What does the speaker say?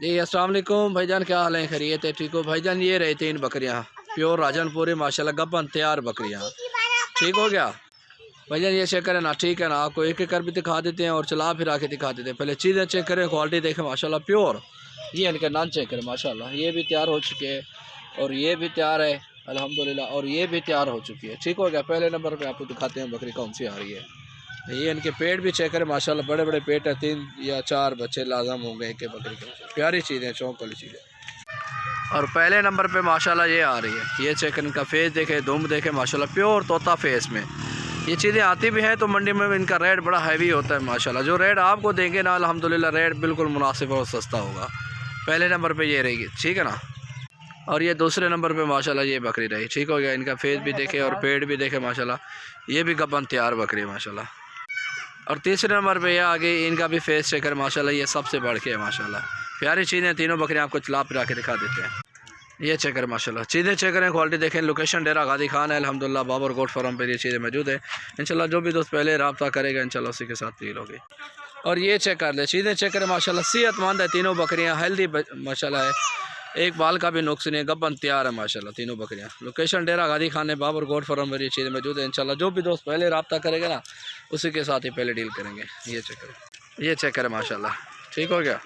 जी अस्सलाम वालेकुम भाईजान, क्या हाल है? खैरियत है? ठीक हो भाईजान? ये रहे 3 बकरियाँ प्योर राजनपुरी माशाल्लाह गब्बन तैयार बकरियाँ। ठीक हो गया भाईजान? ये चेक करें ना, ठीक है ना। आपको एक एक कर भी दिखा देते हैं और चला फिर आके दिखा देते हैं। पहले चीज़ें चेक करें, क्वालिटी देखें माशाल्लाह प्योर। ये इनके नान चेक करें माशाल्लाह, ये भी तैयार हो चुके हैं और ये भी तैयार है अल्हम्दुलिल्लाह, और ये भी तैयार हो चुकी है। ठीक हो गया। पहले नंबर पे आपको दिखाते हैं बकरी कौन सी आ रही है। ये इनके पेट भी चेक करें माशाल्लाह, बड़े बड़े पेट है। 3 या 4 बच्चे लाजम होंगे एक बकरी के। प्यारी चीज़ें, शौक वाली चीज़ें। और पहले नंबर पे माशाल्लाह ये आ रही है। ये चेक इनका फेस देखे, दुम देखे माशाल्लाह प्योर तोता फेस में। ये चीज़ें आती भी हैं तो मंडी में इनका रेट बड़ा हैवी होता है माशाल्लाह। जो रेट आपको देंगे ना अल्हम्दुलिल्लाह, रेट बिल्कुल मुनासिब और सस्ता होगा। पहले नंबर पे ये रहेगी, ठीक है ना। और ये दूसरे नंबर पे माशाल्लाह ये बकरी रही। ठीक हो गया। इनका फेस भी देखे और पेट भी देखे माशाल्लाह, ये भी गब्बन तैयार बकरी है माशाल्लाह। और तीसरे नंबर पे ये आ गई, इनका भी फेस चेक करें माशाल्लाह, ये सबसे बढ़ के है माशाल्लाह। प्यारी चीज़ें, तीनों बकरियाँ आपको चला फिरा के दिखा देते हैं। ये चेक करें माशाल्लाह, चीज़ें चेक करें, क्वालिटी देखें। लोकेशन डेरा गादी खान है अल्हम्दुलिल्लाह, बाबर गोट फार्म पर ये चीज़ें मौजूद है। इंशाल्लाह जो भी दोस्त पहले रब्ता करेगा इंशाल्लाह उसी के साथ डील होगी। और ये चेक कर ले, चीज़ें चेक करें माशाल्लाह, सेहतमंद है तीनों बकरियाँ, हेल्दी माशाल्लाह है। एक बाल का भी नुक्स नहीं है, गब्बन तैयार है माशाल्लाह तीनों बकरियाँ। लोकेशन डेरा गादी खान है, बाबर गोट फार्म पर ये चीज़ें मौजूद है। इंशाल्लाह जो भी दोस्त पहले रब्ता करेगा ना उसी के साथ ही पहले डील करेंगे। ये चेक करें, ये चेक करें माशाल्लाह। ठीक हो गया।